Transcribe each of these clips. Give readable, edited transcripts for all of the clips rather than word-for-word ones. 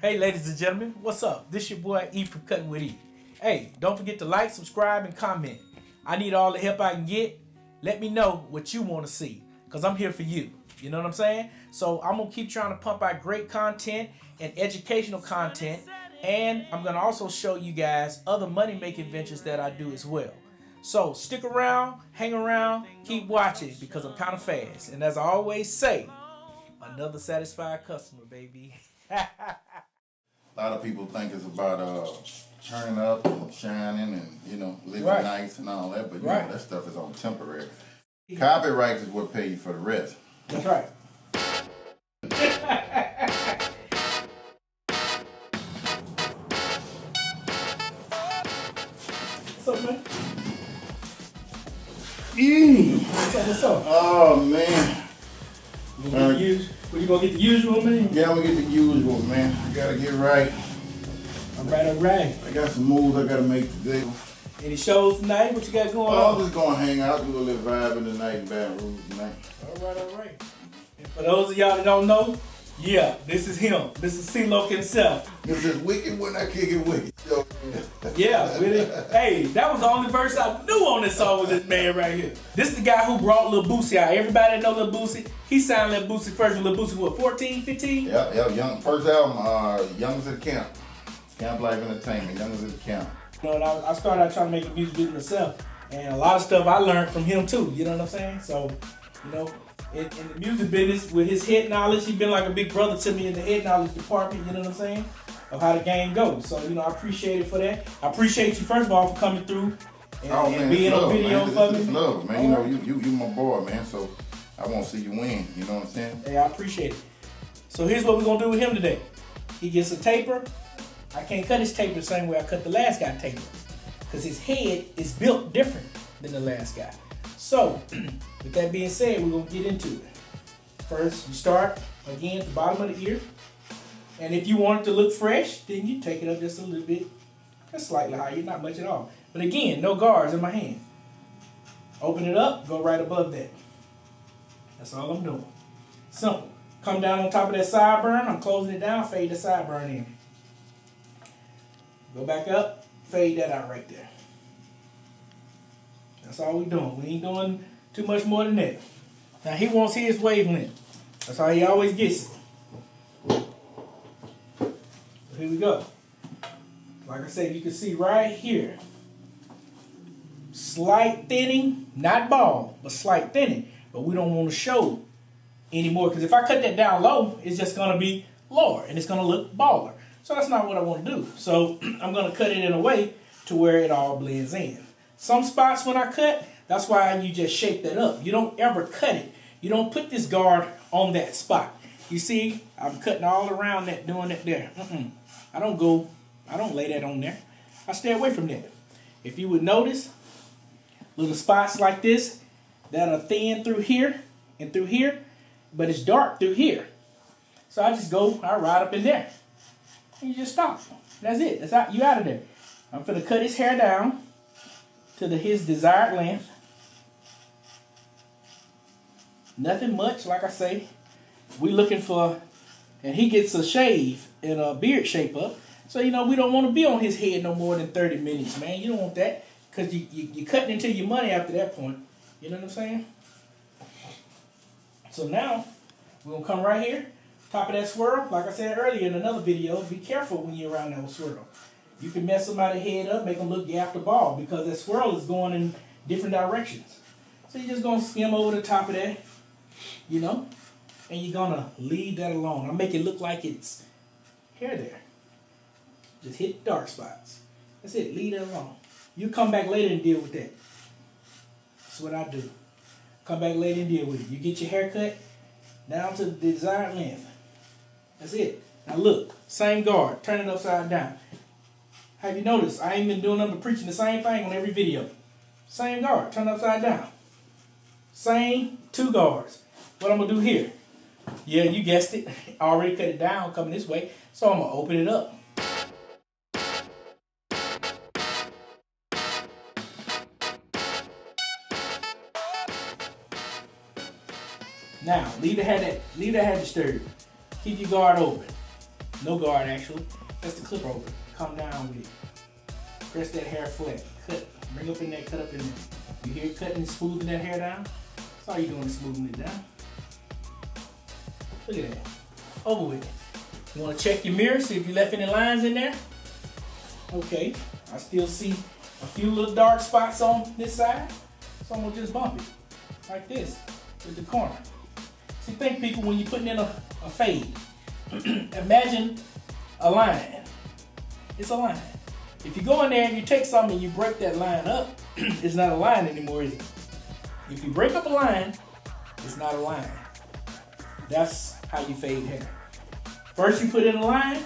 Hey ladies and gentlemen, what's up? This your boy E from Cuttin with E. Hey, don't forget to like, subscribe, and comment. I need all the help I can get. Let me know what you want to see, because I'm here for you. You know what I'm saying? So I'm going to keep trying to pump out great content and educational content, and I'm going to also show you guys other money-making ventures that I do as well. So stick around, hang around, keep watching, because I'm kind of fast. And as I always say, another satisfied customer, baby. A lot of people think it's about turning up and shining and, living Right. nice and all that, but Right. that stuff is on temporary. Copyright is what pay you for the rest. That's right. What's up, man? What's up? Oh, man. You gonna get the usual, man? Yeah, I'm gonna get the usual, man. I gotta get right. All right. I got some moves I gotta make today. Any shows tonight? What you got going I'm on? just gonna hang out, do a little vibing tonight in Baton Rouge tonight. All right. And for those of y'all that don't know, yeah, this is him. This is C-Loc himself. This is wicked when I kick it wicked. Yo. Yeah, really. Hey, that was the only verse I knew on this song was this man right here. This is the guy who brought Lil Boosie out. Everybody that know Lil Boosie, he signed Lil Boosie first. Lil Boosie, what, 14, 15? Yeah, first album, Young's at Camp. Camp Life Entertainment, Young's at Camp. And I started out trying to make a music video myself, and a lot of stuff I learned from him too. You know what I'm saying? So, in the music business, with his head knowledge, he's been like a big brother to me in the head knowledge department. You know what I'm saying? Of how the game goes. So, I appreciate it for that. I appreciate you first of all for coming through and being on video for me. It's love, man. You my boy, man. So I want to see you win. You know what I'm saying? Hey, I appreciate it. So here's what we're gonna do with him today. He gets a taper. I can't cut his taper the same way I cut the last guy taper, because his head is built different than the last guy. So, with that being said, we're gonna get into it. First, you start again at the bottom of the ear, and if you want it to look fresh, then you take it up just a little bit, just slightly higher, not much at all. But again, no guards in my hand. Open it up, go right above that. That's all I'm doing. Simple. Come down on top of that sideburn. I'm closing it down, fade the sideburn in. Go back up, fade that out right there. That's all we doing. We ain't doing too much more than that. Now he wants his wavelength. That's how he always gets it. So here we go. Like I said, you can see right here. Slight thinning, not bald, but slight thinning. But we don't want to show anymore, because if I cut that down low, it's just going to be lower and it's going to look baller. So that's not what I want to do. So I'm going to cut it in a way to where it all blends in. Some spots when I cut, that's why you just shape that up. You don't ever cut it. You don't put this guard on that spot. You see, I'm cutting all around that, doing it there. I don't lay that on there. I stay away from that. If you would notice, little spots like this that are thin through here and through here, but it's dark through here. So I ride up in there. And you just stop. That's it. That's out. You out of there. I'm gonna cut his hair down to his desired length. Nothing much, like I say. We looking for, and he gets a shave and a beard shape up. So we don't want to be on his head no more than 30 minutes, man. You don't want that, because you're cutting into your money after that point. You know what I'm saying? So now we're gonna come right here. Top of that swirl, like I said earlier in another video, be careful when you're around that swirl. You can mess somebody's head up, make them look after ball, because that swirl is going in different directions. So you're just going to skim over the top of that, and you're going to leave that alone. I'll make it look like it's hair there. Just hit dark spots. That's it, leave that alone. You come back later and deal with that. That's what I do. Come back later and deal with it. You get your hair cut down to the desired length. That's it. Now look, same guard, turn it upside down. Have you noticed? I ain't been doing nothing but preaching the same thing on every video. Same guard, turn it upside down. Same two guards. What I'm gonna do here? Yeah, you guessed it. I already cut it down coming this way, so I'm gonna open it up. Now, leave the head disturbed. Keep your guard open. No guard, actually. That's the clip over. Come down with it. Press that hair flat. Cut. Bring up in there, cut up in there. You hear it cutting and smoothing that hair down? That's all you're doing is smoothing it down. Look at that. Over with it. You want to check your mirror, see if you left any lines in there? Okay. I still see a few little dark spots on this side. So I'm going to just bump it. Like this. With the corner. See, think people when you're putting in a fade. Imagine a line. It's a line. If you go in there and you take something and you break that line up, it's not a line anymore, is it? If you break up a line, it's not a line. That's how you fade hair. First you put in a line,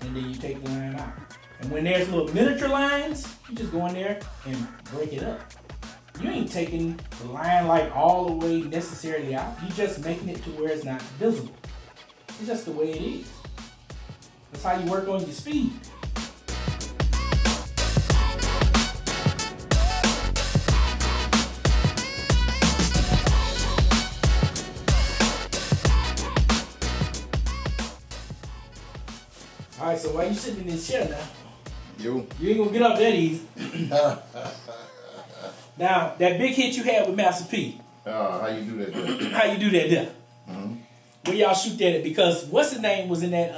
and then you take the line out. And when there's little miniature lines, you just go in there and break it up. You ain't taking the line like all the way necessarily out. You just making it to where it's not visible. It's just the way it is. That's how you work on your speed. All right, so while you sitting in this chair now, you ain't gonna get up that easy. Now, that big hit you had with Master P. How you do that there? How you do that there? Where y'all shoot that at? Because what's his name was in that,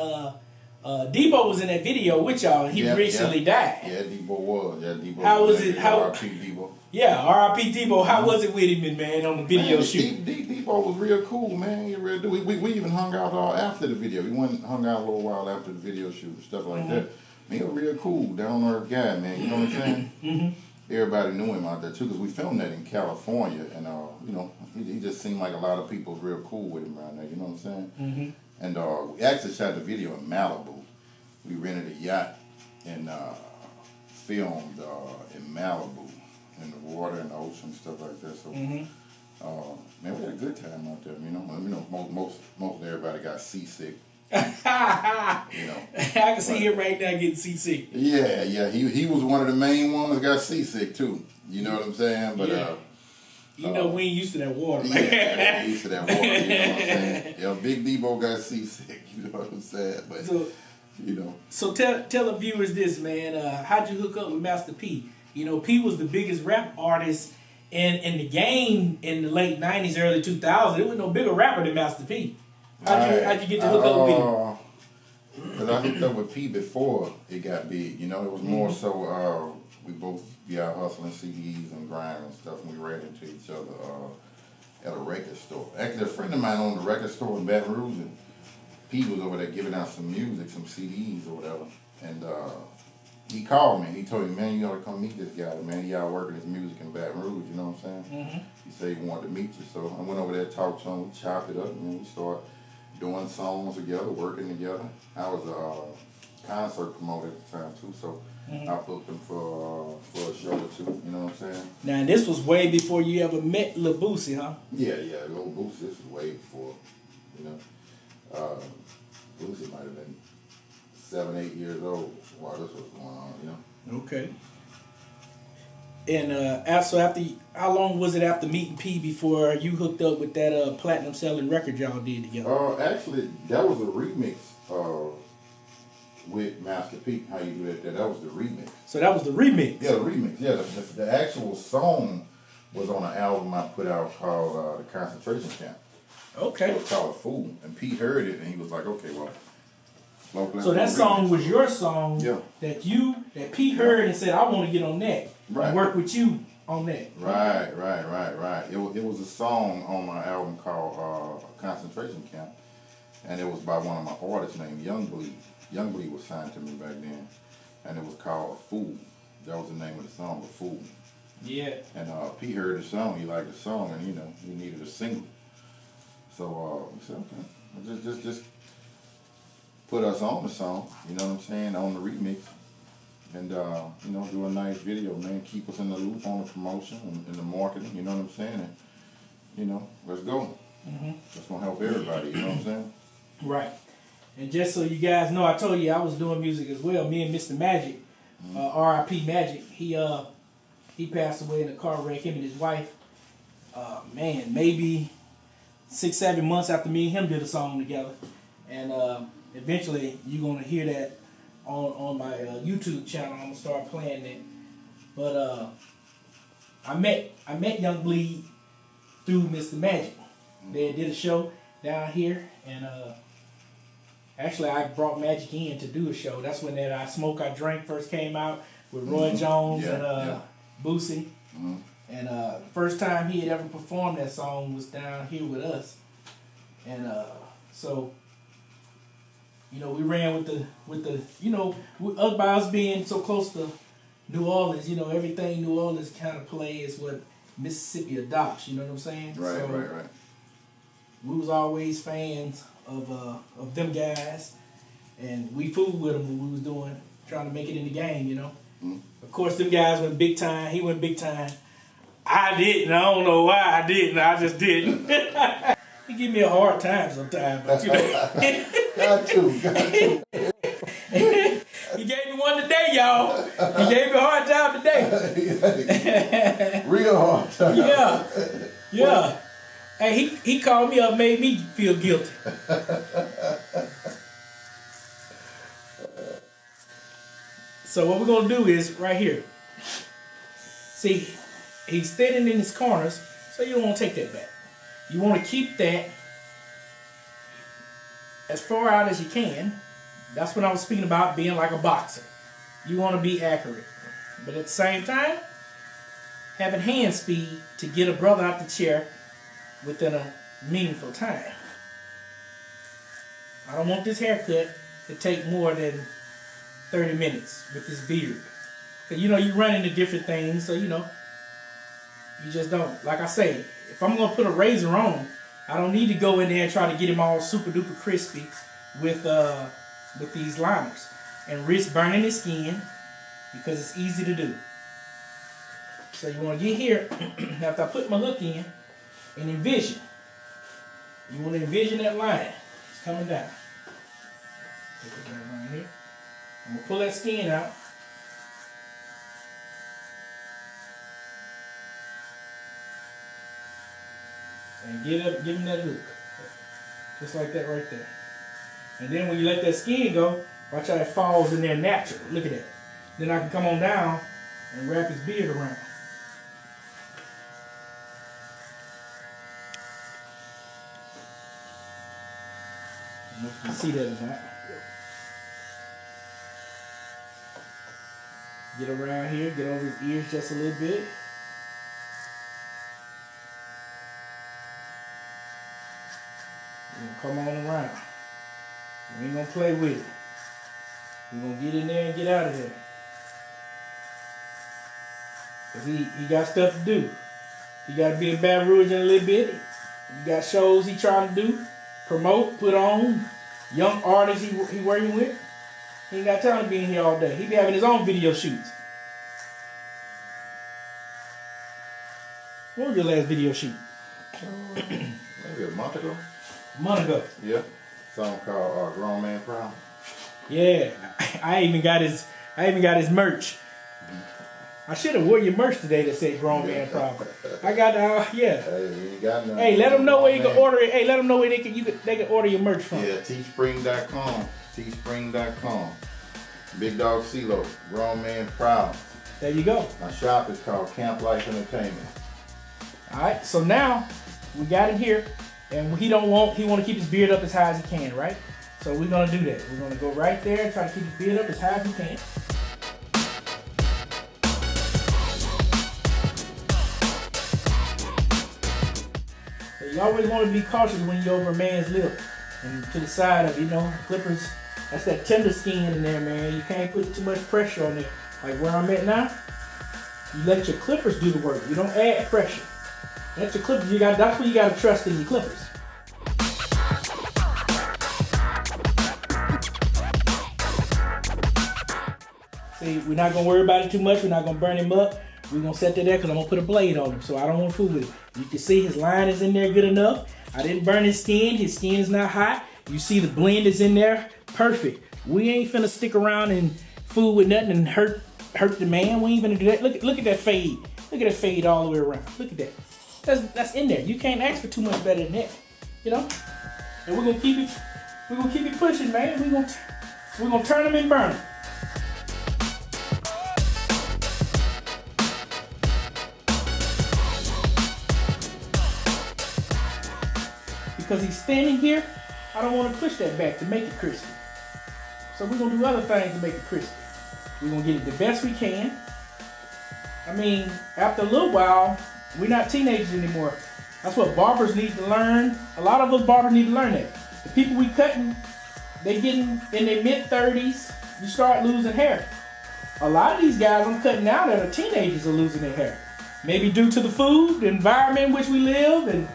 Debo was in that video with y'all. He recently died. Yeah, Debo was. Yeah, Debo. How was it? How? R.I.P. Debo. Yeah, R.I.P. Debo. How was it with him, man, on the video shoot? Debo was real cool, man. He real dude. We even hung out after the video. We hung out a little while after the video shoot and stuff like that. He was real cool, down to earth guy, man. You know what I'm saying? Everybody knew him out there too, because we filmed that in California, and you know, he just seemed like a lot of people was real cool with him around there. You know what I'm saying? And we actually shot the video in Malibu. We rented a yacht and filmed in Malibu, in the water and the ocean, stuff like that. So, man, we had a good time out there. You know, most everybody got seasick. You know, I can see him right now getting seasick. Yeah, he was one of the main ones that got seasick too. You know what I'm saying? But you know, we ain't used to that water. Yeah, we used to that water. You know what I'm saying? Yeah, Big Debo got seasick. You know what I'm saying? But so, you know. So tell the viewers this, man. How'd you hook up with Master P? You know, P was the biggest rap artist in the game in the late '90s, early 2000s. There was no bigger rapper than Master P. How'd you get to hook up with him? Because I hooked up with P before it got big. You know, it was more so we both be out hustling CDs and grinding and stuff, and we ran into each other at a record store. Actually, a friend of mine owned a record store in Baton Rouge, and P was over there giving out some music, some CDs or whatever. And he called me. He told me, man, you ought to come meet this guy. Man, he out working his music in Baton Rouge, you know what I'm saying? He said he wanted to meet you. So I went over there, talked to him, we chopped it up, and then we started doing songs together, working together. I was a concert promoter at the time too, so I booked him for a show or two, you know what I'm saying? Now, this was way before you ever met Lil Boosie, huh? Yeah, Lil Boosie, this was way before, you know. Boosie might have been 7, 8 years old while this was going on, you know? Okay. And so after, how long was it after meeting P before you hooked up with that platinum selling record y'all did together? Actually, that was a remix with Master P. How you do that? That was the remix. So that was the remix? Yeah, the remix. Yeah, the actual song was on an album I put out called The Concentration Camp. Okay. It was called Fool. And Pete heard it and he was like, okay, well. So that song was your song that Pete heard and said, I want to get on that. Right. And work with you on that. Right. It was a song on my album called Concentration Camp. And it was by one of my artists named Young Bleed. Young Bleed was signed to me back then. And it was called Fool. That was the name of the song, The Fool. Yeah. And Pete heard the song, he liked the song, and you know, he needed a single. So we said, okay, just put us on the song, you know what I'm saying, on the remix. And, you know, do a nice video, man. Keep us in the loop on the promotion and the marketing, you know what I'm saying? And, you know, let's go. That's going to help everybody, you know what I'm saying? Right. And just so you guys know, I told you I was doing music as well. Me and Mr. Magic, R.I.P. Magic, he passed away in a car wreck, him and his wife. Man, maybe 6, 7 months after me and him did a song together. And eventually you're gonna hear that on my YouTube channel. I'm gonna start playing that. But I met Young Bleed through Mr. Magic. They did a show down here, and actually I brought Magic in to do a show. That's when that I Smoke I Drink first came out with Roy Jones and Boosie. And first time he had ever performed that song was down here with us. And so, you know, we ran with the you know, us by us being so close to New Orleans, you know, everything New Orleans kind of plays what Mississippi adopts, you know what I'm saying? Right, so right. We was always fans of them guys, and we fooled with them when we was trying to make it in the game, you know. Of course, them guys went big time. He went big time. I didn't. I don't know why I didn't. I just didn't. He give me a hard time sometimes, but you know. Got to. He gave me one today, y'all. He gave me a hard time today. Real hard time. Yeah. Hey, he called me up, made me feel guilty. So what we're gonna do is right here. See, he's standing in his corners, so you don't want to take that back. You want to keep that as far out as you can. That's what I was speaking about, being like a boxer. You want to be accurate, but at the same time, having hand speed to get a brother out the chair within a meaningful time. I don't want this haircut to take more than 30 minutes with this beard. Cause you know, you run into different things, so you know, you just don't. Like I say, if I'm gonna put a razor on him, I don't need to go in there and try to get him all super duper crispy with these liners and risk burning his skin, because it's easy to do. So you want to get here after I put my hook in and envision. You want to envision that line. It's coming down. Take it down right here. I'm going to pull that skin out. And give him that hook. Just like that right there. And then when you let that skin go, watch how it falls in there naturally. Look at that. Then I can come on down and wrap his beard around. I don't know if you can see that or not. Get around here, get over his ears just a little bit. And come on around. We ain't gonna play with it. We're gonna get in there and get out of there. Cause he got stuff to do. He gotta be in Baton Rouge in a little bit. He got shows he trying to do, promote, put on, young artists he working with. He ain't got time to be in here all day. He be having his own video shoots. What was your last video shoot? Maybe a month ago. A month ago. Yeah. Song called Grown Man Proud. Yeah. I even got his merch. I should have wore your merch today that said Grown Man Proud. I got yeah. Hey, you got nothing. Hey, let them know where you can order it. Hey, let them know where they can order your merch from. Yeah, teespring.com. Teespring.com. Big Dawg C-Loc, Grown Man Proud. There you go. My shop is called Camp Life Entertainment. Alright, so now we got him here, and he want to keep his beard up as high as he can, right? So we're gonna do that. We're gonna go right there and try to keep his beard up as high as he can. So you always want to be cautious when you're over a man's lip and to the side of, you know, clippers. That's that tender skin in there, man. You can't put too much pressure on it. Like where I'm at now, you let your clippers do the work. You don't add pressure. That's your clippers. That's what you gotta trust in your clippers. See, we're not gonna worry about it too much. We're not gonna burn him up. We're gonna set that there because I'm gonna put a blade on him, so I don't want to fool with it. You can see his line is in there good enough. I didn't burn his skin. His skin is not hot. You see the blend is in there, perfect. We ain't finna stick around and fool with nothing and hurt the man. We ain't finna do that. Look at that fade. Look at that fade all the way around. Look at that. That's in there. You can't ask for too much better than that, you know. And we're gonna keep it We're gonna keep it pushing, man. We're gonna turn them and burn them. Because he's standing here, I don't want to push that back to make it crispy. So we're gonna do other things to make it crispy. We're gonna get it the best we can. I mean, after a little while, we're not teenagers anymore. That's what barbers need to learn. A lot of us barbers need to learn that. The people we cutting, they getting in their mid-30s, you start losing hair. A lot of these guys I'm cutting now that are teenagers are losing their hair. Maybe due to the food, the environment in which we live, and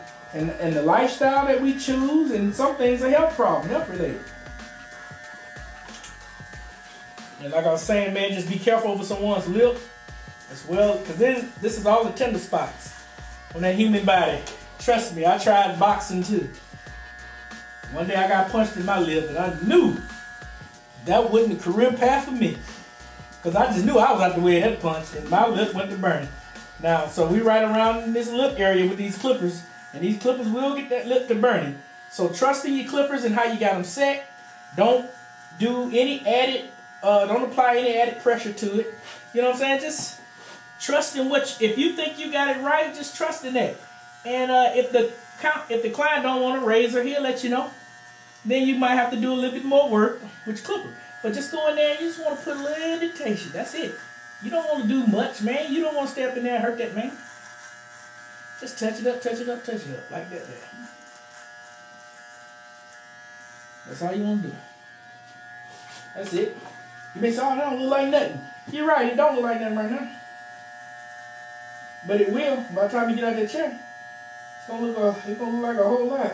the lifestyle that we choose, and some things are health problem, health related. And like I was saying, man, just be careful over someone's lip as well, because this is all the tender spots on that human body. Trust me, I tried boxing too. One day I got punched in my lip, and I knew that wasn't the career path for me, because I just knew I was out the way of that punch, and my lip went to burning. Now, so we right around this lip area with these clippers, and these clippers will get that lip to burning. So trust in your clippers and how you got them set. Don't do any added, don't apply any added pressure to it. You know what I'm saying? Just trust in if you think you got it right, just trust in that. And if the client don't want a razor, he'll let you know. Then you might have to do a little bit more work with your clipper. But just go in there and you just want to put a little indentation. That's it. You don't want to do much, man. You don't want to stay up in there and hurt that man. Just touch it up, touch it up, touch it up. Like that there. That's all you want to do. That's it. You may say, oh, that don't look like nothing. You're right, it don't look like nothing right now. But it will. By the time you get out that chair, it's gonna look like a whole lot.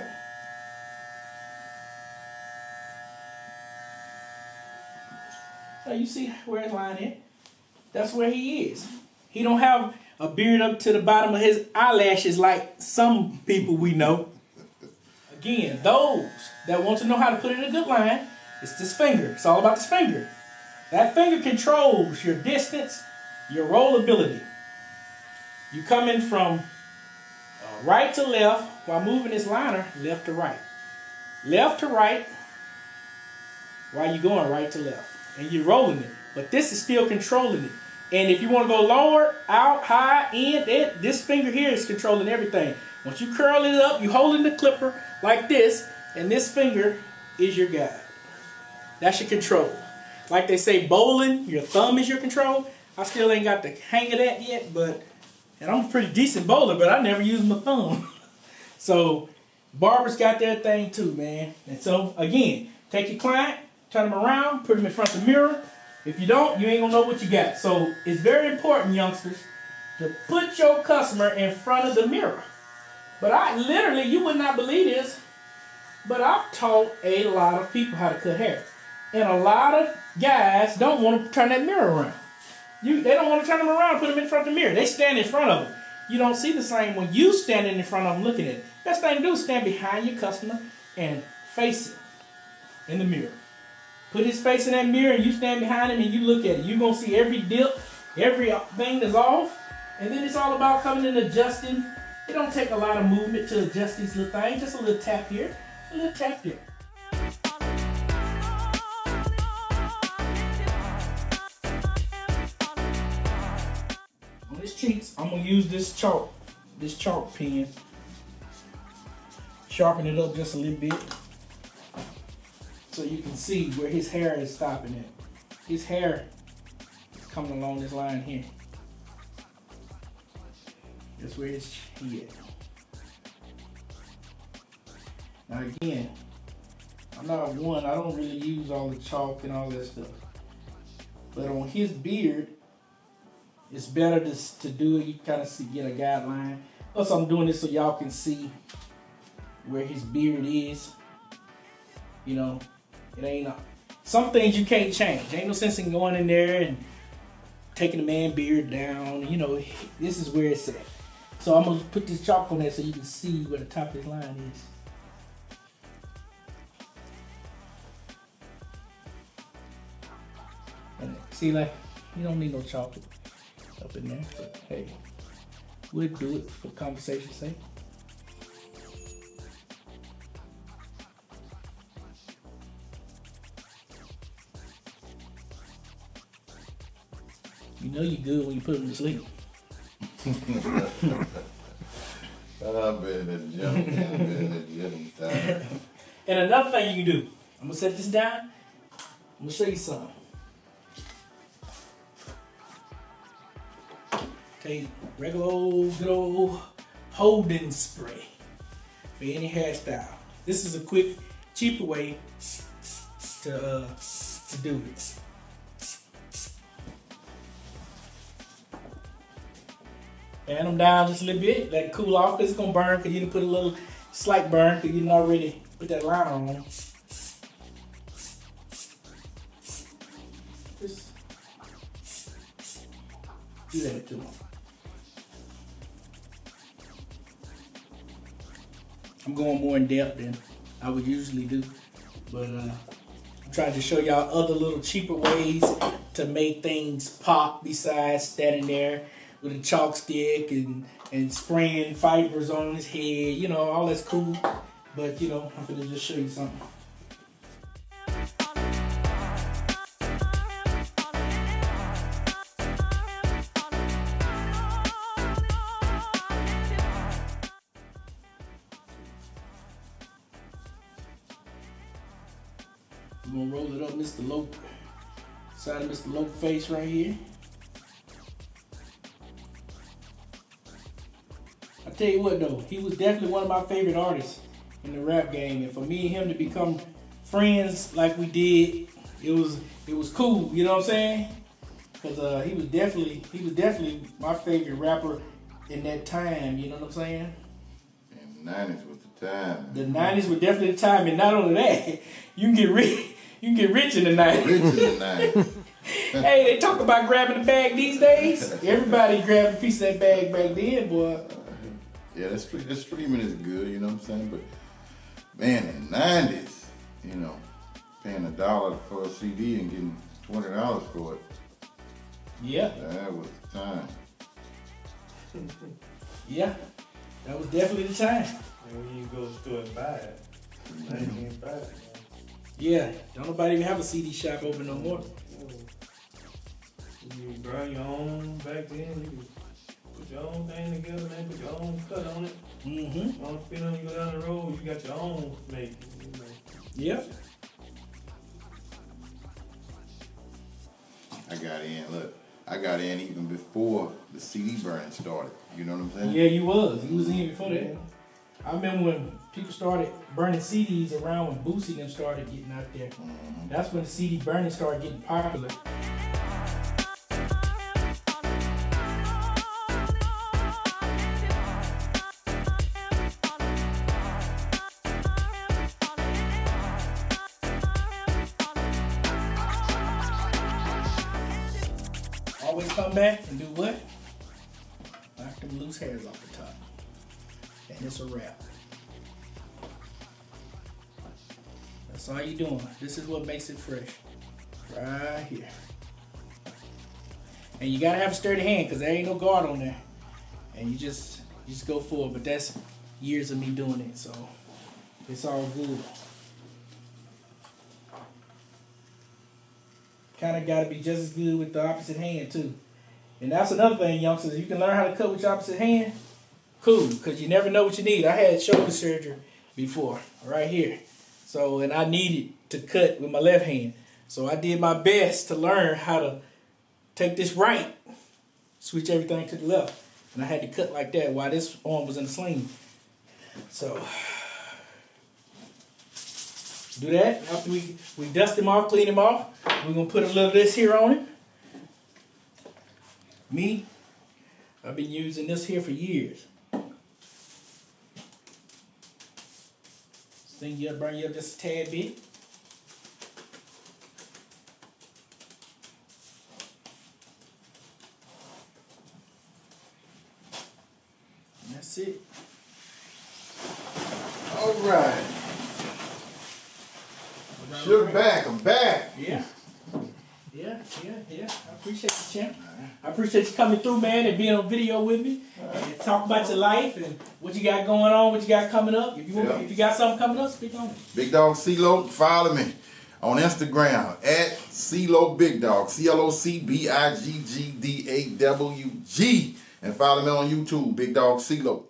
So you see where his line is? That's where he is. He don't have a beard up to the bottom of his eyelashes like some people we know. Again, those that want to know how to put it in a good line, it's this finger. It's all about this finger. That finger controls your distance, your rollability. You come in from right to left while moving this liner left to right. Left to right while you're going right to left. And you're rolling it. But this is still controlling it. And if you want to go lower, out, high, in, this finger here is controlling everything. Once you curl it up, you holding the clipper like this, and this finger is your guide. That's your control. Like they say, bowling, your thumb is your control. I still ain't got the hang of that yet, and I'm a pretty decent bowler, but I never use my thumb. So barbers got their thing too, man. And so again, take your client, turn them around, put them in front of the mirror. If you don't, you ain't gonna know what you got. So it's very important, youngsters, to put your customer in front of the mirror. But I literally, you would not believe this, but I've taught a lot of people how to cut hair. And a lot of guys don't want to turn that mirror around. They don't want to turn them around and put them in front of the mirror. They stand in front of them. You don't see the same when you standing in front of them looking at it. Best thing to do is stand behind your customer and face it in the mirror. Put his face in that mirror and you stand behind him and you look at it. You're going to see every dip, everything that's off. And then it's all about coming and adjusting. It don't take a lot of movement to adjust these little things. Just a little tap here, a little tap there. On his cheeks, I'm going to use this chalk pen. Sharpen it up just a little bit, so you can see where his hair is stopping at. His hair is coming along this line here. That's where he is. Now again, I don't really use all the chalk and all that stuff. But on his beard, it's better to do it. You kind of get a guideline. Plus I'm doing this so y'all can see where his beard is. You know, it ain't some things you can't change. Ain't no sense in going in there and taking the man beard down. You know, this is where it's at. So I'm gonna put this chalk on there so you can see where the top of his line is. And see, like, you don't need no chalk up in there, but hey, we'll do it for conversation's sake. You know you good when you put them to sleep. I've been in the gym. I've been in the gym time. And another thing you can do, I'm gonna set this down. I'm gonna show you something. Take regular old, good old holding spray for any hairstyle. This is a quick, cheaper way to do it. Fan them down just a little bit, let it cool off, because it's gonna burn, because you didn't put a little slight burn, because you didn't already put that liner on. Just do that to them. I'm going more in depth than I would usually do, but I'm trying to show y'all other little cheaper ways to make things pop besides standing there with a chalk stick and spraying fibers on his head. You know, all that's cool, but you know, I'm gonna just show you something. We're gonna roll it up Mr. Loc, side of Mr. Loc face right here. I tell you what though, he was definitely one of my favorite artists in the rap game, and for me and him to become friends like we did, it was cool. You know what I'm saying? Because he was definitely my favorite rapper in that time. You know what I'm saying? And the 90s was the time. The 90s were definitely the time, and not only that, you can get rich. You can get rich in the 90s. Rich in the 90s. Hey, they talk about grabbing the bag these days. Everybody grabbed a piece of that bag back then, boy. Yeah, that streaming is good, you know what I'm saying? But man, in the 90s, you know, paying $1 for a CD and getting $20 for it. Yeah. That was the time. Yeah, that was definitely the time. And when you go to the store and buy it, now you can't buy it. Yeah, don't nobody even have a CD shop open no more. You burn your own back then. You could put your own thing together, man. Put your own cut on it. Mm-hmm. On spin on you go down the road, you got your own make. You know. Yep. I got in even before the CD burning started. You know what I'm saying? Yeah, you was. You was in before that. I remember when people started burning CDs around when Boosie them started getting out there. Mm-hmm. That's when the CD burning started getting popular. Always come back and do what? Knock them loose hairs off the top. And it's a wrap. That's all you doing. This is what makes it fresh. Right here. And you gotta have a sturdy hand because there ain't no guard on there. And you just go for it. But that's years of me doing it, so it's all good. Kinda gotta be just as good with the opposite hand too. And that's another thing, youngsters. You can learn how to cut with your opposite hand. Cool, because you never know what you need. I had shoulder surgery before, right here. So, and I needed to cut with my left hand. So I did my best to learn how to take this right, switch everything to the left. And I had to cut like that while this arm was in the sling. So, do that. After we dust him off, clean him off, we're going to put a little of this here on him. Me, I've been using this here for years. Sting you up, burn you up just a tad bit. And that's it. All right. Sugar back, I'm back. Yeah. I appreciate you, champ. I appreciate you coming through, man, and being on video with me. And talk about your life and what you got going on, what you got coming up. If you got something coming up, speak on it. Big Dawg C-Loc, follow me. On Instagram, at C-Loc Big Dawg, CLOC BIGGDAWG. And follow me on YouTube, Big Dawg C-Loc.